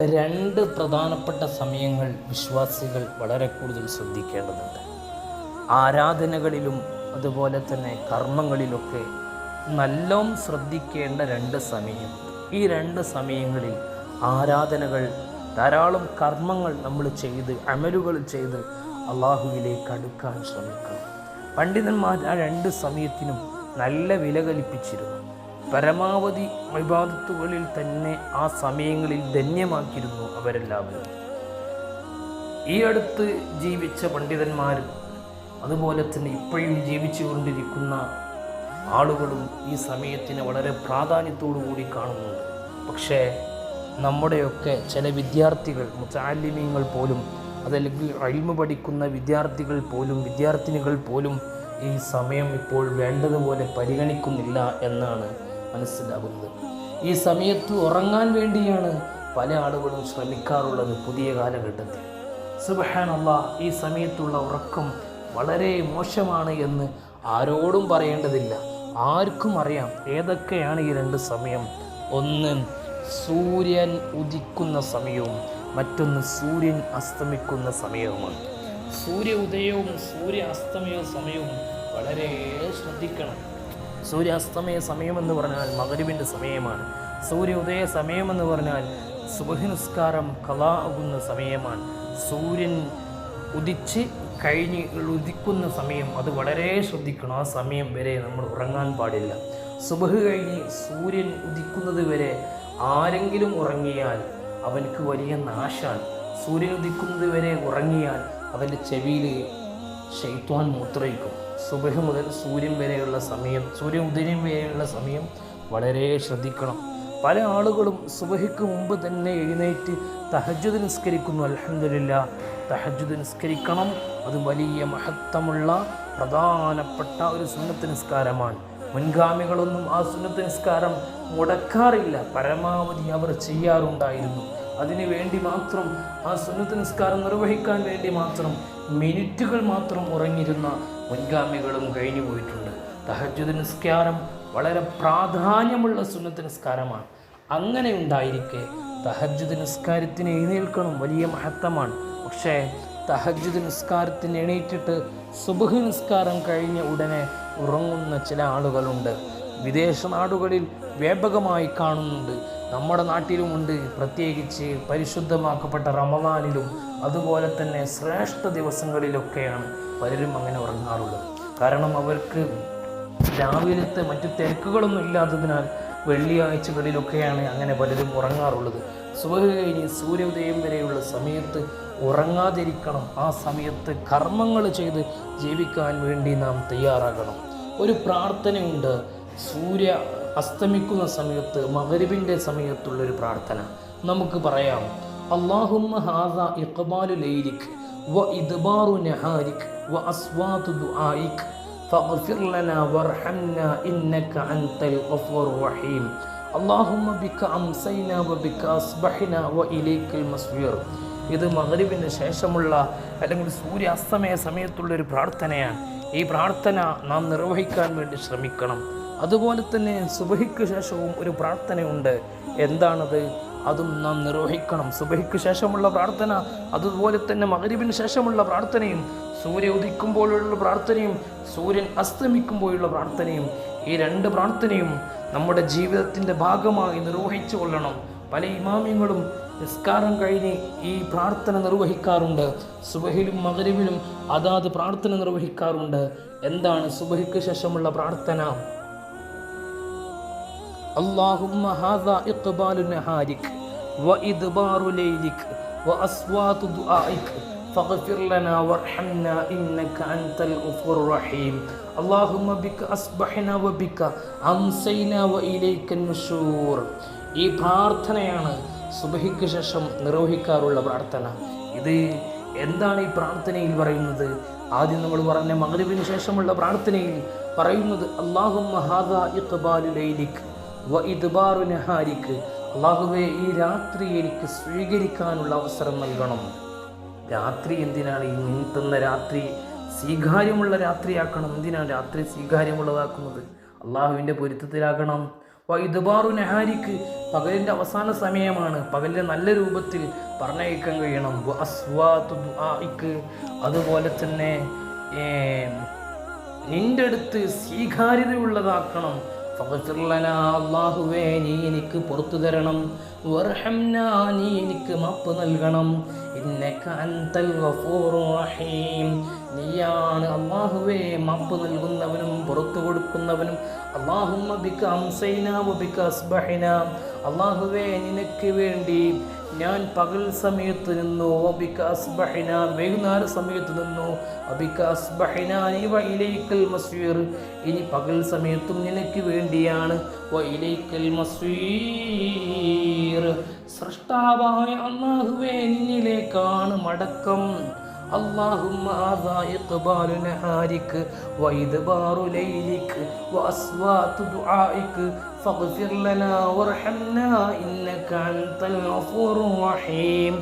രണ്ട് പ്രധാനപ്പെട്ട സമയങ്ങൾ വിശ്വാസികൾ വളരെ കൂടുതൽ ശ്രദ്ധിക്കേണ്ടതുണ്ട്. ആരാധനകളിലും അതുപോലെ തന്നെ കർമ്മങ്ങളിലൊക്കെ നല്ലോണം ശ്രദ്ധിക്കേണ്ട രണ്ട് സമയം. ഈ രണ്ട് സമയങ്ങളിൽ ആരാധനകൾ, ധാരാളം കർമ്മങ്ങൾ നമ്മൾ ചെയ്ത്, അമലുകൾ ചെയ്ത് അള്ളാഹുവിലേക്ക് അടുക്കാൻ ശ്രമിക്കണം. പണ്ഡിതന്മാർ ആ രണ്ട് സമയത്തിനും നല്ല വില കൽപ്പിച്ചിരുന്നു. പരമാവധി ഇബാദത്തുകളിൽ തന്നെ ആ സമയങ്ങളിൽ ധന്യമാക്കിയിരുന്നു അവരെല്ലാവരും. ഈ അടുത്ത് ജീവിച്ച പണ്ഡിതന്മാരും അതുപോലെ തന്നെ ഇപ്പോഴും ജീവിച്ചു കൊണ്ടിരിക്കുന്ന ആളുകളും ഈ സമയത്തിന് വളരെ പ്രാധാന്യത്തോടു കൂടി കാണുന്നുണ്ട്. പക്ഷേ നമ്മുടെയൊക്കെ ചില വിദ്യാർത്ഥികൾ, മുതഅല്ലിമീങ്ങൾ പോലും, അതല്ലെങ്കിൽ ഇൽമു പഠിക്കുന്ന വിദ്യാർത്ഥിനികൾ പോലും ഈ സമയം ഇപ്പോൾ വേണ്ടതുപോലെ പരിഗണിക്കുന്നില്ല എന്നാണ് മനസ്സിലാകുന്നത്. ഈ സമയത്ത് ഉറങ്ങാൻ വേണ്ടിയാണ് പല ആളുകളും ശ്രമിക്കാറുള്ളത് പുതിയ കാലഘട്ടത്തിൽ. സുബ്ഹാനല്ലാഹ്, ഈ സമയത്തുള്ള ഉറക്കം വളരെ മോശമാണ് എന്ന് ആരോടും പറയേണ്ടതില്ല, ആർക്കും അറിയാം ഏതൊക്കെയാണ് ഈ രണ്ട് സമയം. ഒന്ന് സൂര്യൻ ഉദിക്കുന്ന സമയവും മറ്റൊന്ന് സൂര്യൻ അസ്തമിക്കുന്ന സമയവുമാണ്. സൂര്യ ഉദയവും സൂര്യ അസ്തമയ സമയവും വളരെ ശ്രദ്ധിക്കണം. സൂര്യാസ്തമയ സമയമെന്ന് പറഞ്ഞാൽ മഗ്രിബിൻ്റെ സമയമാണ്. സൂര്യ ഉദയ സമയമെന്ന് പറഞ്ഞാൽ സുബ്ഹ് നിസ്കാരം ഖളാ ആകുന്ന സമയമാണ്. സൂര്യൻ ഉദിക്കുന്ന സമയം അത് വളരെ ശ്രദ്ധിക്കണം. ആ സമയം വരെ നമ്മൾ ഉറങ്ങാൻ പാടില്ല. സുബ്ഹ് കഴിഞ്ഞ് സൂര്യൻ ഉദിക്കുന്നത് വരെ ആരെങ്കിലും ഉറങ്ങിയാൽ അവനക്ക് വലിയ നാശാണ്. സൂര്യൻ ഉദിക്കുന്നത് വരെ ഉറങ്ങിയാൽ അവൻ്റെ ചെവിയിൽ ശൈത്വാൻ മൂത്രയിക്കും. സുബ്ഹ് മുതൽ സൂര്യൻ വരെയുള്ള സമയം, സൂര്യൻ ഉദയം വരെയുള്ള സമയം വളരെ ശ്രദ്ധിക്കണം. പല ആളുകളും സുബ്ഹിക്ക് മുമ്പ് തന്നെ എഴുന്നേറ്റ് തഹജ്ജുദ് നിസ്കരിക്കുന്നു. അൽഹംദുലില്ലാ, തഹജ്ജുദ് നിസ്കരിക്കണം. അത് വലിയ മഹത്വമുള്ള പ്രധാനപ്പെട്ട ഒരു സുന്നത്ത് നിസ്കാരമാണ്. മുൻഗാമികളൊന്നും ആ സുന്നത്ത് നിസ്കാരം മുടക്കാറില്ല, പരമാവധി അവർ ചെയ്യാറുണ്ടായിരുന്നു. അതിനു വേണ്ടി മാത്രം, ആ സുന്നത്ത് നിസ്കാരം നിർവഹിക്കാൻ വേണ്ടി മാത്രം മിനിറ്റുകൾ മാത്രം ഉറങ്ങിയിരുന്ന മുൻഗാമികളും കഴിഞ്ഞു പോയിട്ടുണ്ട്. തഹജ്ജുദ് നിസ്കാരം വളരെ പ്രാധാന്യമുള്ള സുന്നത്ത് നിസ്കാരമാണ്. അങ്ങനെ ഉണ്ടായിരിക്കെ തഹജ്ജുദ് നിസ്കാരത്തിന് എഴുന്നേൽക്കണം, വലിയ മഹത്വമാണ്. പക്ഷേ തഹജ്ജുദ് നിസ്കാരത്തിന് എണീറ്റിട്ട് സുബ്ഹ് നിസ്കാരം കഴിഞ്ഞ ഉടനെ ഉറങ്ങുന്ന ചില ആളുകളുണ്ട്. വിദേശ നാടുകളിൽ വ്യാപകമായി കാണുന്നുണ്ട്, നമ്മുടെ നാട്ടിലുമുണ്ട്. പ്രത്യേകിച്ച് പരിശുദ്ധമാക്കപ്പെട്ട റമദാനിലും അതുപോലെ തന്നെ ശ്രേഷ്ഠ ദിവസങ്ങളിലൊക്കെയാണ് പലരും അങ്ങനെ ഉറങ്ങാറുള്ളത്. കാരണം അവർക്ക് രാവിലത്തെ മറ്റു തിരക്കുകളൊന്നും ഇല്ലാത്തതിനാൽ വെള്ളിയാഴ്ചകളിലൊക്കെയാണ് അങ്ങനെ പലരും ഉറങ്ങാറുള്ളത്. സുബ്ഹ് കഴിഞ്ഞ് സൂര്യോദയം വരെയുള്ള സമയത്ത് ഉറങ്ങാതിരിക്കണം. ആ സമയത്ത് കർമ്മങ്ങൾ ചെയ്ത് ജീവിക്കാൻ വേണ്ടി നാം തയ്യാറാകണം. ഒരു പ്രാർത്ഥനയുണ്ട് സൂര്യ അസ്തമിക്കുന്ന സമയത്ത്, മഗ്രിബിൻ്റെ സമയത്തുള്ളൊരു പ്രാർത്ഥന. നമുക്ക് പറയാം: അല്ലാഹുമ്മ ഹാദാ ഇഖ്ബാലു ലൈലിക് വ ഇദ്ബാറു നഹാരിക് വ അസ്വാതു ദുആയിക് ഫഗ്ഫിർ ലനാ വർഹംനാ ഇന്നക അൻതൽ ഗഫൂറുർ റഹീം അല്ലാഹുമ്മ ബിക അംസൈനാ വ ബിക അസ്ബഹ്നാ വ ഇലൈക്കൽ മസ്വീർ. ഇത് മഗ്രിബിന് ശേഷമുള്ള അല്ലെങ്കിൽ സൂര്യാസ്തമയ സമയത്തുള്ളൊരു പ്രാർത്ഥനയാണ്. ഈ പ്രാർത്ഥന നാം നിർവഹിക്കാൻ വേണ്ടി ശ്രമിക്കണം. അതുപോലെ തന്നെ സുബ്ഹിക്ക് ശേഷവും ഒരു പ്രാർത്ഥനയുണ്ട്. എന്താണത്? അതും നാം നിർവഹിക്കണം. സുബ്ഹിക്ക് ശേഷമുള്ള പ്രാർത്ഥന, അതുപോലെ തന്നെ മഗ്രിബിന് ശേഷമുള്ള പ്രാർത്ഥനയും, സൂര്യ ഉദിക്കുമ്പോഴുള്ള പ്രാർത്ഥനയും സൂര്യൻ അസ്തമിക്കുമ്പോഴുള്ള പ്രാർത്ഥനയും, ഈ രണ്ട് പ്രാർത്ഥനയും നമ്മുടെ ജീവിതത്തിൻ്റെ ഭാഗമായി നിർവഹിച്ചു കൊള്ളണം. പല ഇമാമിങ്ങളും നിസ്കാരം കഴിഞ്ഞ് ഈ പ്രാർത്ഥന നിർവഹിക്കാറുണ്ട്. സുബ്ഹിലും മഗ്രിബിലും അതാത് പ്രാർത്ഥന നിർവഹിക്കാറുണ്ട്. എന്താണ് സുബ്ഹിക്ക് ശേഷമുള്ള പ്രാർത്ഥന? അല്ലാഹുമ്മ ഹാദാ ഇഖ്ബാലു നഹാരിക് വ ഇദ്ബാറു ലൈലിക് വ അസ്വാതു ദുആയിക് ഫഗ്ഫിർ ലനാ വർഹംനാ ഇന്നക അൻതൽ ഗഫൂറുർ റഹീം അല്ലാഹുമ്മ ബിക അസ്ബഹ്നാ വ ബിക അംസൈനാ വ ഇലൈക്കൻ നുശൂർ. ഈ പ്രാർത്ഥനയാണ് സുബ്ഹിക്ക് ശേഷം നിർവഹിക്കാറുള്ള പ്രാർത്ഥന. ഇത് എന്താണ് ഈ പ്രാർത്ഥനയിൽ പറയുന്നത്? ആദ്യം നമ്മൾ പറഞ്ഞ മഗ്രിബിന് ശേഷമുള്ള പ്രാർത്ഥനയിൽ പറയുന്നത് അല്ലാഹുമ്മ ഹാദാ ഇഖ്ബാലു ലൈലിക് വ ഇദ്ബാറു നഹാരിക്. അല്ലാഹുവേ, ഈ രാത്രി എനിക്ക് സ്വീകരിക്കാനുള്ള അവസരം നൽകണം. രാത്രി എന്തിനാണ് ഈ നീട്ടുന്ന രാത്രി സ്വീകാര്യമുള്ള രാത്രിയാക്കണം? എന്തിനാണ് രാത്രി സ്വീകാര്യമുള്ളതാക്കുന്നത്? അള്ളാഹുവിൻ്റെ പൊരുത്തത്തിലാകണം. ഇദ്ബാറു നഹാരിക്ക് പകലിൻ്റെ അവസാന സമയമാണ്, പകലിൻ്റെ നല്ല രൂപത്തിൽ പറഞ്ഞയക്കാൻ കഴിയണം. അസ്വാതു ദുആഇക്ക് അതുപോലെ തന്നെ നിന്റെ അടുത്ത് സ്വീകാര്യതയുള്ളതാക്കണം. ഫഗ്ഫിർ ലനാ അല്ലാഹുവേ നീ എനിക്ക് പുറത്തു തരണം. വർഹംനാ നീ എനിക്ക് മാപ്പ് നൽകണം. ഇന്നക അൻതൽ ഗഫൂറുർ റഹീം നീയാണ് അല്ലാഹുവേ മാപ്പ് നൽകുന്നവനും പുറത്തു കൊടുക്കുന്നവനും. അല്ലാഹുമ്മ ബിക അംസൈനാ വബിക അസ്ബഹനാ അല്ലാഹുവേ നിനക്ക് വേണ്ടി ഞാൻ പകൽ സമയത്ത് നിന്നു, വബിക അസ്ബഹനാ വൈകുന്നേര സമയത്ത് നിന്നു, വബിക അസ്ബഹനാ വഇലൈക്കൽ മസ്വീർ ഇനി പകൽ സമയത്തും നിനക്ക് വേണ്ടിയാണ്. വഇലൈക്കൽ മസ്വീർ സൃഷ്ടാവായ അല്ലാഹുവേ നിന്നിലേക്കാണ് മടക്കം. اللهم هذا إقبال نهارك وإدبار ليلك وأصوات دعائك فاغفر لنا وارحمنا إنك أنت الغفور الرحيم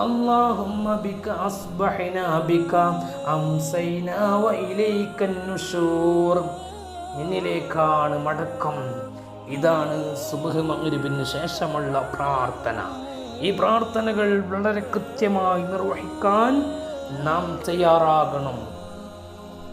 اللهم بك أصبحنا بك أمسينا وإليك النشور നിന്നിലേക്കാണ് മടക്കം. ഇതാണ് സുബ്ഹ് മഗ്രിബിന് ശേഷമുള്ള പ്രാർത്ഥന. ഈ പ്രാർത്ഥനകൾ വളരെ കൃത്യമായി നിർവഹിക്കാൻ നാം തയ്യാറാകണം.